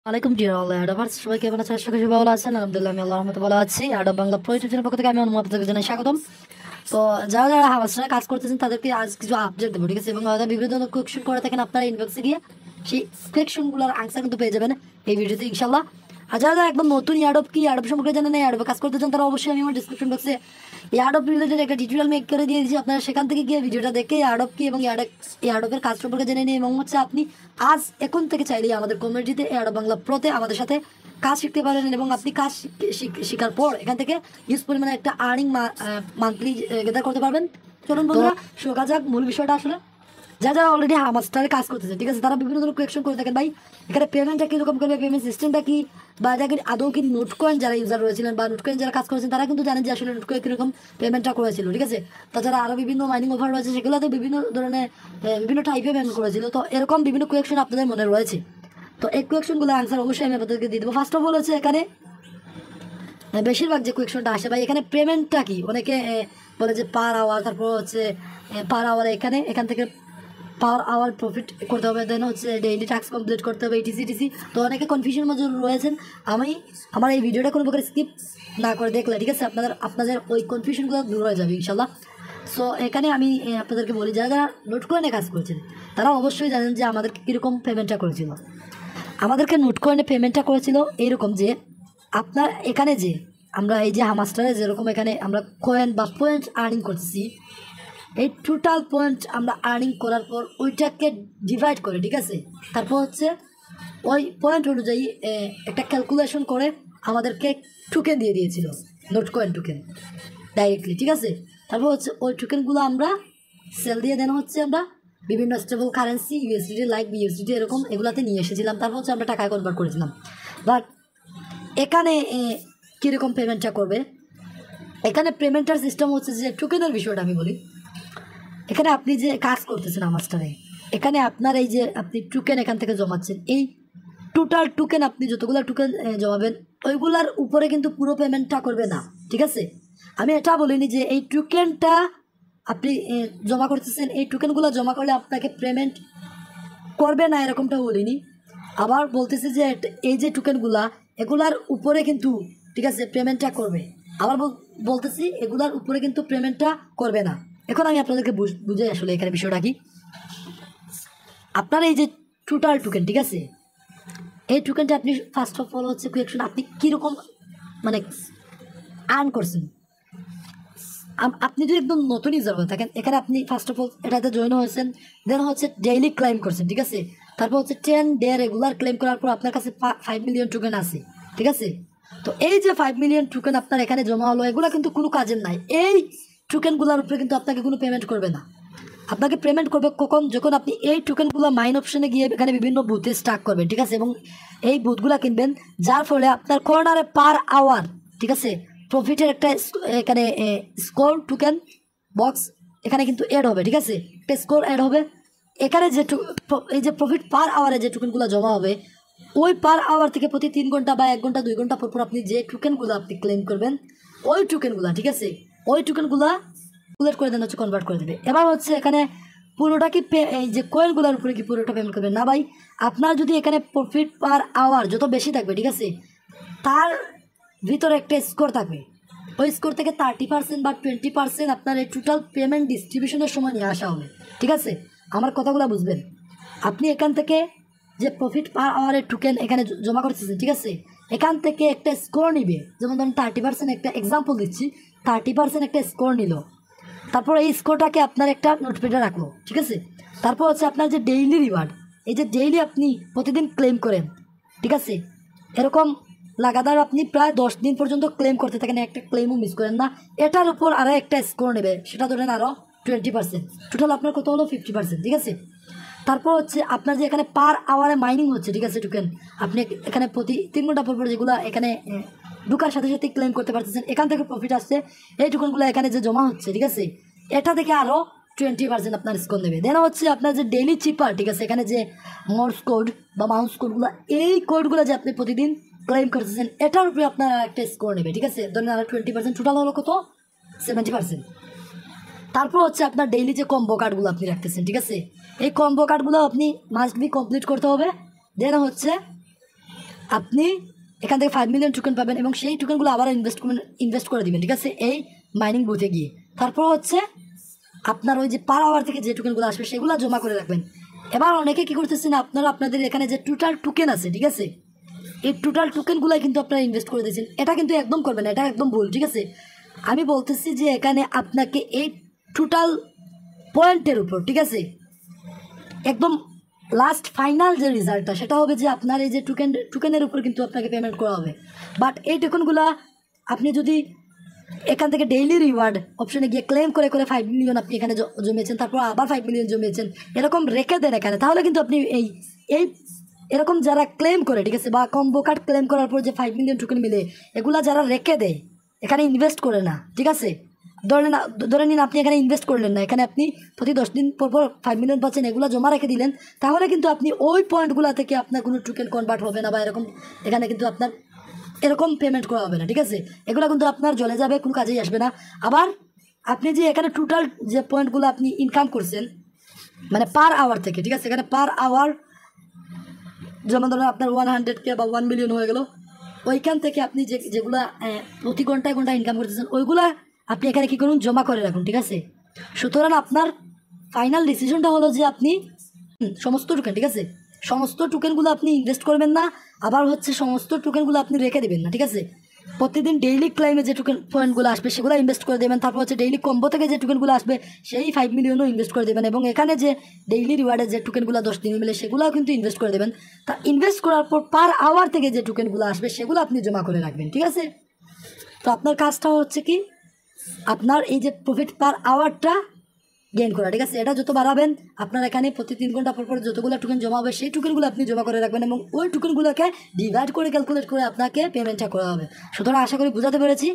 আলাইকুম deer all adverse সবাই কেমন আছেন? আশা করি সবাই ভালো আছেন। আলহামদুলিল্লাহ আমি আল্লাহর রহমতে ভালো আছি। অ্যাডভ বাংলা প্রয়োজনের পক্ষ থেকে আমি অনুমতি আপনাদের জানাই স্বাগতম। তো যারা যারা হামাসরা কাজ করতেছেন তাদেরকে আজ কিছু আপডেট দেবো, ঠিক আছে? এবং যারা বিভিন্ন ধরনের কোয়েকশন করে থাকেন আপনারা ইনবক্সে গিয়ে সেই কোয়েকশনগুলোর আনসার কিন্তু পেয়ে যাবেন এই ভিডিওতে ইনশাল্লাহ। আর যারা যারা একদম নতুন অ্যাডভ কি অ্যাডভ সম্পর্কে জানেন না, অ্যাডভ কাজ করতে চান, তারা অবশ্যই আমি আমার ডিসক্রিপশন বক্সে অ্যাডভ রিলেটেড একটা টিউটোরিয়াল মেক করে দিয়ে দিয়েছি। আপনারা সেখান থেকে গিয়ে ভিডিওটা দেখে অ্যাডভ কি এবং অ্যাডভের কাজ সম্পর্কে জেনে নিন। এবং হচ্ছে আপনি আজ এখন থেকে চাইলেই আমাদের কমিউনিটিতে অ্যাডভ বাংলা প্রোতে আমাদের সাথে কাজ শিখতে পারেন এবং আপনি কাজ শেখার পর এখান থেকে ইউজ পরিমাণে একটা আর্নিং মান্থলি গেদার করতে পারবেন। চলুন বন্ধুরা শোকা যাক মূল বিষয়টা। আসলে যারা যারা অলরেডি মাস্টারে কাজ করতেছে, ঠিক আছে, তারা বিভিন্ন ধরনের কোয়েকশন করে থাকেন ভাই এখানে পেমেন্টটা কীরকম করবে, পেমেন্ট সিস্টেমটা কি, বা যাকে আদৌ কি নোট কয়েন যারা ইউজার রয়েছিলেন বা নোট কয়েন যারা কাজ করেছেন তারা কিন্তু জানেন যে আসলে নোট কয়েন কীরকম পেমেন্টটা করেছিল, ঠিক আছে। তাছাড়া আরও বিভিন্ন মাইনিং অফার রয়েছে, সেগুলোতে বিভিন্ন ধরনের বিভিন্ন টাইপে পেমেন্ট করেছিল। তো এরকম বিভিন্ন কোয়েকশন আপনাদের মনে রয়েছে। তো এই কোয়েকশনগুলো আনসার অবশ্যই আমি আপনাদেরকে দিয়ে দেবো। ফার্স্ট অফ অল হচ্ছে এখানে বেশিরভাগ যে কোয়েকশনটা আসে ভাই এখানে পেমেন্টটা কি, অনেকে বলে যে পার আওয়ার, তারপর হচ্ছে পার আওয়ার এখান থেকে পার আওয়ার প্রফিট করতে হবে, দেন হচ্ছে ডেইলি টাস্ক কমপ্লিট করতে হবে, ইটিসি। তো অনেকে কনফিউশন মধ্যে রয়েছেন। আমি আমার এই ভিডিওটা কোনো প্রকার স্কিপ না করে দেখলে, ঠিক আছে, আপনাদের ওই কনফিউশনগুলো দূর হয়ে যাবে ইনশাল্লাহ। সো এখানে আমি আপনাদেরকে বলি, যারা যারা নোট কয়েনে কাজ করছেন তারা অবশ্যই জানেন যে আমাদেরকে কীরকম পেমেন্টটা করেছিল। আমাদেরকে নোট কয়েনে পেমেন্টটা করেছিল এইরকম যে আপনার এখানে যে আমরা এই যে হামাস্টারে যেরকম এখানে আমরা কয়েন বা পয়েন্ট আর্নিং করতেছি, এই টোটাল পয়েন্ট আমরা আর্নিং করার পর ওইটাকে ডিভাইড করে, ঠিক আছে, তারপর হচ্ছে ওই পয়েন্ট অনুযায়ী একটা ক্যালকুলেশন করে আমাদেরকে টোকেন দিয়ে দিয়েছিল, নোট কয়েন টোকেন ডাইরেক্টলি, ঠিক আছে। তারপর হচ্ছে ওই টোকেনগুলো আমরা সেল দিয়ে দেন হচ্ছে আমরা বিভিন্ন স্টেবল কারেন্সি ইউএসডিটি লাইক বিউএসডিটি এরকম এগুলাতে নিয়ে এসেছিলাম। তারপর হচ্ছে আমরা টাকায় কনভার্ট করেছিলাম। বাট এখানে কীরকম পেমেন্টটা করবে, এখানে পেমেন্টের সিস্টেম হচ্ছে যে টোকেনের বিষয়টা আমি বলি। এখানে আপনি যে কাজ করতেছেন মাস্টারে, এখানে আপনার এই যে আপনি টোকেন এখান থেকে জমাচ্ছেন, এই টোটাল টোকেন আপনি যতগুলো টোকেন জমাবেন ওইগুলার উপরে কিন্তু পুরো পেমেন্টটা করবে না, ঠিক আছে। আমি এটা বলিনি যে এই টোকেনটা আপনি জমা করতেছেন, এই টোকেনগুলো জমা করলে আপনাকে পেমেন্ট করবে না, এরকমটা বলিনি। আবার বলতেছে যে এই যে টোকেনগুলা এগুলার উপরে কিন্তু, ঠিক আছে, পেমেন্টটা করবে। আবার বলতেছি এগুলার উপরে কিন্তু পেমেন্টটা করবে না। এখন আমি আপনাদেরকে বুঝাই আসলে এখানে বিষয়টা কি। আপনার এই যে টোটাল টোকেন, ঠিক আছে, এই টোকেনটা আপনি ফার্স্ট অফ অল হচ্ছে কোয়েকশন আপনি কীরকম মানে আর্ন করছেন। আপনি যদি একদম নতুন ইউজার হয়ে থাকেন, এখানে আপনি ফার্স্ট অফ অল এটাতে জয়েন হয়েছেন, দেন হচ্ছে ডেইলি ক্লেম করছেন, ঠিক আছে। তারপর হচ্ছে 10 ডে রেগুলার ক্লেম করার পর আপনার কাছে 5 মিলিয়ন টোকেন আছে, ঠিক আছে। তো এই যে 5 মিলিয়ন টোকেন আপনার এখানে জমা হলো, এগুলো কিন্তু কোনো কাজের নাই। এই টোকেনগুলোর উপরে কিন্তু আপনাকে কোনো পেমেন্ট করবে না। আপনাকে পেমেন্ট করবে কখন, যখন আপনি এই টোকেনগুলো মাইন অপশনে গিয়ে এখানে বিভিন্ন বুথে স্টাক করবেন, ঠিক আছে, এবং এই বুথগুলো কিনবেন, যার ফলে আপনার কর্নারে পার আওয়ার, ঠিক আছে, প্রফিটের একটা এখানে স্কোর টোকেন বক্স এখানে কিন্তু অ্যাড হবে, ঠিক আছে, একটা স্কোর অ্যাড হবে। এখানে যে এই যে প্রফিট পার আওয়ারে যে টোকেনগুলো জমা হবে, ওই পার আওয়ার থেকে প্রতি 3 ঘন্টা বা 1 ঘন্টা 2 ঘন্টা পর আপনি যে টোকেনগুলো আপনি ক্লেম করবেন, ওই টোকেনগুলো, ঠিক আছে, ওই টোকেনগুলো ক্যালকুলেট করে দেন হচ্ছে কনভার্ট করে দেবে। এবার হচ্ছে এখানে পুরোটা কি এই যে কয়েনগুলোর উপরে কি পুরোটা পেমেন্ট করবেন না ভাই। আপনার যদি এখানে প্রফিট পার আওয়ার যত বেশি থাকবে, ঠিক আছে, তার ভিতরে একটা স্কোর থাকবে, ওই স্কোর থেকে 30% বা 20% আপনার এই টোটাল পেমেন্ট ডিস্ট্রিবিউশনের সময় নিয়ে আসা হবে, ঠিক আছে। আমার কথাগুলো বুঝবেন। আপনি এখান থেকে যে প্রফিট পার আওয়ারের টোকেন এখানে জমা করতেছেন, ঠিক আছে, এখান থেকে একটা স্কোর নিবে, যেমন ধরুন 30%, একটা এক্সাম্পল দিচ্ছি, 30% একটা স্কোর নিল, তারপর এই স্কোরটাকে আপনার একটা নোটপ্যাডে রাখলো, ঠিক আছে। তারপর হচ্ছে আপনার যে ডেইলি রিওয়ার্ড, এই যে ডেইলি আপনি প্রতিদিন ক্লেম করেন, ঠিক আছে, এরকম লাগাতার আপনি প্রায় 10 দিন পর্যন্ত ক্লেম করতে থাকেন, একটা ক্লেমও মিস করেন না, এটার উপর আরও একটা স্কোর নেবে, সেটা ধরেন আরও 20%, টোটাল আপনার কত হলো 50%, ঠিক আছে। তারপর হচ্ছে আপনার যে এখানে পার আওয়ারে মাইনিং হচ্ছে, ঠিক আছে, টোকেন আপনি এখানে প্রতি 3 ঘন্টা পর যেগুলো এখানে ঢুকার সাথে সাথে ক্লেম করতে পারতেছেন, এখান থেকে প্রফিট আসছে, এই টোকেনগুলো এখানে যে জমা হচ্ছে, ঠিক আছে, এটা থেকে আরও 20% আপনার স্কোর নেবে। দেন হচ্ছে আপনার যে ডেইলি চিপার, ঠিক আছে, এখানে যে মোর্স কোড বা মাউস কোডগুলো, এই কোডগুলো যে আপনি প্রতিদিন ক্লেম করতেছেন, এটার উপরে আপনার একটা স্কোর নেবে, ঠিক আছে, ধরেন আরও 20%, টোটাল হলো কত 70%। তারপর হচ্ছে আপনার ডেইলি যে কম্বো কার্ডগুলো আপনি রাখতেছেন, ঠিক আছে, এই কম্বো কার্ডগুলো আপনি মাস্ট বি কমপ্লিট করতে হবে। দেন হচ্ছে আপনি এখান থেকে 5 মিলিয়ন টোকেন পাবেন এবং সেই টোকেনগুলো আবার ইনভেস্ট করে দিবেন, ঠিক আছে, এই মাইনিং বুথে গিয়ে। তারপর হচ্ছে আপনার ওই যে পার আওয়ার থেকে যে টোকেনগুলো আসবে সেগুলো জমা করে রাখবেন। এবার অনেকে কী করতেছেন, আপনারা আপনাদের এখানে যে টোটাল টোকেন আছে, ঠিক আছে, এই টোটাল টোকেনগুলোই কিন্তু আপনারা ইনভেস্ট করে দিয়েছেন। এটা কিন্তু একদম করবেন না, এটা একদম ভুল, ঠিক আছে। আমি বলতেছি যে এখানে আপনাকে এই টোটাল পয়েন্টের উপর, ঠিক আছে, একদম লাস্ট ফাইনাল যে রেজাল্টটা সেটা হবে যে আপনার এই যে টোকেনের উপর কিন্তু আপনাকে পেমেন্ট করা হবে। বাট এই টোকেনগুলো আপনি যদি এখান থেকে ডেইলি রিওয়ার্ড অপশনে গিয়ে ক্লেম করে 5 মিলিয়ন আপনি এখানে জমিয়েছেন, তারপর আবার 5 মিলিয়ন জমিয়েছেন, এরকম রেখে দেন এখানে, তাহলে কিন্তু আপনি এই এরকম যারা ক্লেম করে, ঠিক আছে, বা কম্বো কার্ড ক্লেম করার পর যে 5 মিলিয়ন টোকেন মিলে, এগুলা যারা রেখে দেয় এখানে ইনভেস্ট করে না, ঠিক আছে, ধরে নিন আপনি এখানে ইনভেস্ট করলেন না, এখানে আপনি প্রতি 10 দিন পর 5 মিলিয়ন পাচ্ছেন, এগুলো জমা রেখে দিলেন, তাহলে কিন্তু আপনি ওই পয়েন্টগুলো থেকে আপনার কোনো টোকেন কনভার্ট হবে না, বা এরকম এখানে কিন্তু আপনার এরকম পেমেন্ট করা হবে না, ঠিক আছে। এগুলো কিন্তু আপনার চলে যাবে, কোনো কাজেই আসবে না। আবার আপনি যে এখানে টোটাল যে পয়েন্টগুলো আপনি ইনকাম করছেন মানে পার আওয়ার থেকে, ঠিক আছে, এখানে পার আওয়ার যেমন ধরুন আপনার 100K বা 1 মিলিয়ন হয়ে গেল, ওইখান থেকে আপনি যেগুলো প্রতি ঘন্টায় ইনকাম করতেছেন ওইগুলা আপনি এখানে কী করুন, জমা করে রাখুন, ঠিক আছে। সুতরাং আপনার ফাইনাল ডিসিশনটা হলো যে আপনি সমস্ত টোকেন, ঠিক আছে, সমস্ত টোকেনগুলো আপনি ইনভেস্ট করবেন না, আবার হচ্ছে সমস্ত টোকেনগুলো আপনি রেখে দেবেন না, ঠিক আছে। প্রতিদিন ডেইলি ক্লাইমে যে টোকেন পয়েন্টগুলো আসবে সেগুলো ইনভেস্ট করে দেবেন, তারপর হচ্ছে ডেইলি কম্বো থেকে যে টোকেনগুলো আসবে সেই 5 মিলিয়নও ইনভেস্ট করে দেবেন, এবং এখানে যে ডেইলি রিওয়ার্ডে যে টোকেনগুলো 10 দিন মিলে সেগুলোও কিন্তু ইনভেস্ট করে দেবেন। তা ইনভেস্ট করার পর পার আওয়ার থেকে যে টোকেনগুলো আসবে সেগুলো আপনি জমা করে রাখবেন, ঠিক আছে। তো আপনার কাজটা হচ্ছে কি, আপনার এই যে প্রফিট পার আওয়ারটা গেইন করা, ঠিক আছে। এটা যত বাড়াবেন আপনার এখানে প্রতি 3 ঘন্টা পর যতগুলো টোকেন জমা হবে সেই টোকেনগুলো আপনি জমা করে রাখবেন, এবং ওই টোকেনগুলোকে ডিভাইড করে ক্যালকুলেট করে আপনাকে পেমেন্টটা করা হবে। সুতরাং আশা করি বুঝাতে পেরেছি।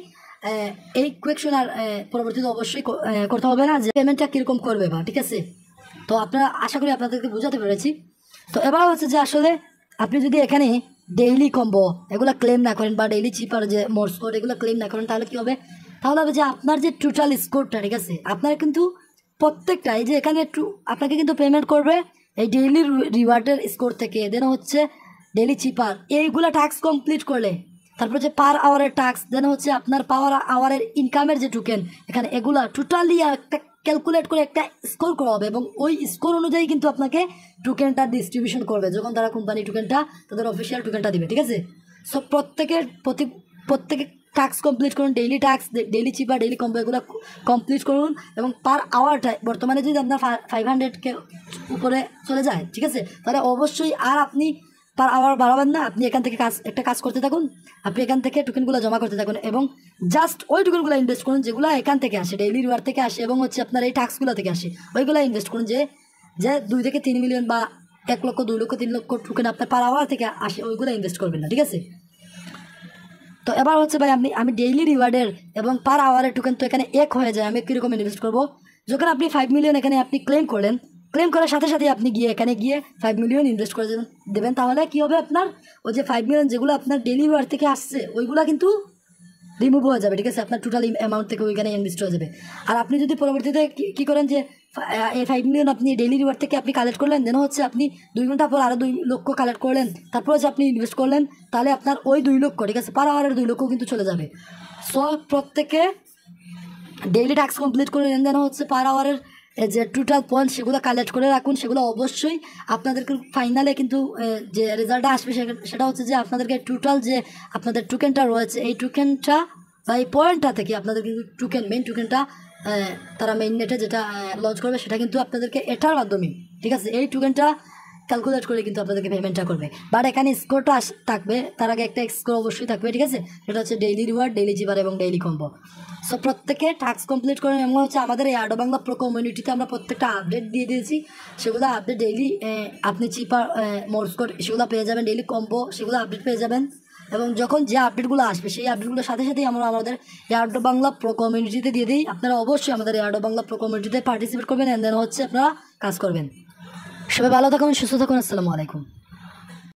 এই কোয়েকশন আর পরবর্তীতে অবশ্যই করতে হবে না যে পেমেন্টটা কীরকম করবে বা, ঠিক আছে। তো আপনারা আশা করি আপনাদেরকে বুঝাতে পেরেছি। তো এবার হচ্ছে যে আসলে আপনি যদি এখানে ডেইলি কম্বো এগুলো ক্লেম না করেন বা ডেইলি চিপার যে মোর স্কোর এগুলো ক্লেম না করেন, তাহলে কী হবে, তাহলে হবে যে আপনার যে টোটাল স্কোরটা, ঠিক আছে, আপনার কিন্তু প্রত্যেকটা এই যে এখানে একটু আপনাকে কিন্তু পেমেন্ট করবে এই ডেইলি রিওয়ার্ডের স্কোর থেকে, দেন হচ্ছে ডেইলি চিপার এইগুলো টাস্ক কমপ্লিট করলে, তারপর হচ্ছে পার আওয়ারের টাস্ক, দেন হচ্ছে আপনার পাওয়ার আওয়ারের ইনকামের যে টোকেন, এখানে এগুলা টোটালি একটা ক্যালকুলেট করে একটা স্কোর করা হবে, এবং ওই স্কোর অনুযায়ী কিন্তু আপনাকে টোকেনটা ডিস্ট্রিবিউশন করবে যখন তারা কোম্পানি টোকেনটা তাদের অফিসিয়াল টোকেনটা দিবে, ঠিক আছে। সো প্রত্যেকে টাস্ক কমপ্লিট করুন, ডেইলি টাস্ক, ডেইলি চিপা, ডেইলি কম্বো এগুলো কমপ্লিট করুন, এবং পার আওয়ারটা বর্তমানে যদি আপনার 500K উপরে চলে যায়, ঠিক আছে, তাহলে অবশ্যই আর আপনি পার আওয়ার বাড়াবেন না, আপনি এখান থেকে একটা কাজ করতে থাকুন, আপনি এখান থেকে টোকেনগুলো জমা করতে থাকুন, এবং জাস্ট ওই টোকেনগুলো ইনভেস্ট করুন যেগুলো এখান থেকে আসে, ডেইলি রিওয়ার্ড থেকে আসে, এবং হচ্ছে আপনার এই টাস্কগুলো থেকে আসে, ওইগুলো ইনভেস্ট করুন যে 2 থেকে 3 মিলিয়ন বা 1 লক্ষ 2 লক্ষ 3 লক্ষ টোকেন আপনার পার আওয়ার থেকে আসে, ওইগুলো ইনভেস্ট করবেন না, ঠিক আছে। তো এবার হচ্ছে ভাই আমি ডেইলি রিওয়ার্ডের এবং পার আওয়ারের টোকেন তো এখানে এক হয়ে যায়, আমি কীরকম ইনভেস্ট করবো, যখন আপনি 5 মিলিয়ন এখানে আপনি ক্লেম করলেন, ক্লেম করার সাথে সাথে আপনি এখানে গিয়ে 5 মিলিয়ন ইনভেস্ট করে দেবেন, তাহলে কী হবে, আপনার ওই যে 5 মিলিয়ন যেগুলো আপনার ডেইলি রিওয়ার্ড থেকে আসছে ওইগুলো কিন্তু রিমুভ হয়ে যাবে, ঠিক আছে, আপনার টোটাল অ্যামাউন্ট থেকে ওইখানে ইনভেস্ট হয়ে যাবে। আর আপনি যদি পরবর্তীতে কী করেন যে এই 5 মিলিয়ন আপনি ডেইলি রিওয়ার্ড থেকে আপনি কালেক্ট করলেন, দেন হচ্ছে আপনি 2 ঘন্টা পর আরও 2 লক্ষ কালেক্ট করলেন, তারপর হচ্ছে আপনি ইনভেস্ট করলেন, তাহলে আপনার ওই 2 লক্ষ, ঠিক আছে, পার আওয়ারের 2 লক্ষ কিন্তু চলে যাবে। সো প্রত্যেকে ডেইলি টাস্ক কমপ্লিট করে নেন, দেন হচ্ছে পার আওয়ারের যে টোটাল পয়েন্ট সেগুলো কালেক্ট করে রাখুন, সেগুলো অবশ্যই আপনাদেরকে ফাইনালে কিন্তু যে রেজাল্টটা আসবে সেটা হচ্ছে যে আপনাদেরকে টোটাল যে আপনাদের টোকেনটা রয়েছে এই টোকেনটা বা এই পয়েন্টটা থেকে আপনাদের কিন্তু মেইন টোকেনটা তারা মেইন নেটে যেটা লঞ্চ করবে সেটা কিন্তু আপনাদেরকে এটার মাধ্যমে, ঠিক আছে, এই টোকেনটা ক্যালকুলেট করে কিন্তু আপনাদেরকে পেমেন্টটা করবে। বাট এখানে স্কোরটা থাকবে, তার আগে একটা স্কোর অবশ্যই থাকবে, ঠিক আছে, সেটা হচ্ছে ডেইলি রিওয়ার্ড, ডেইলি চিপার এবং ডেইলি কম্বো। সো প্রত্যেকে টাস্ক কমপ্লিট করেন, এবং হচ্ছে আমাদের এই আডো বাংলা প্রো কমিউনিটিতে আমরা প্রত্যেকটা আপডেট দিয়ে দিয়েছি, সেগুলো আপডেট ডেইলি আপনি চিপার মোর স্কোর সেগুলো পেয়ে যাবেন, ডেইলি কম্বো সেগুলো আপডেট পেয়ে যাবেন, এবং যখন যে আপডেটগুলো আসবে সেই আপডেটগুলোর সাথে সাথেই আমরা আমাদের আডো বাংলা প্রো কমিউনিটিতে দিয়ে দিই। আপনারা অবশ্যই আমাদের এই আডো বাংলা প্রো কমিউনিটিতে পার্টিসিপেট করবেন, এন্ড দেন হচ্ছে আপনারা কাজ করবেন। সবাই ভালো থাকুন, সুস্থ থাকুন, আসসালামু আলাইকুম।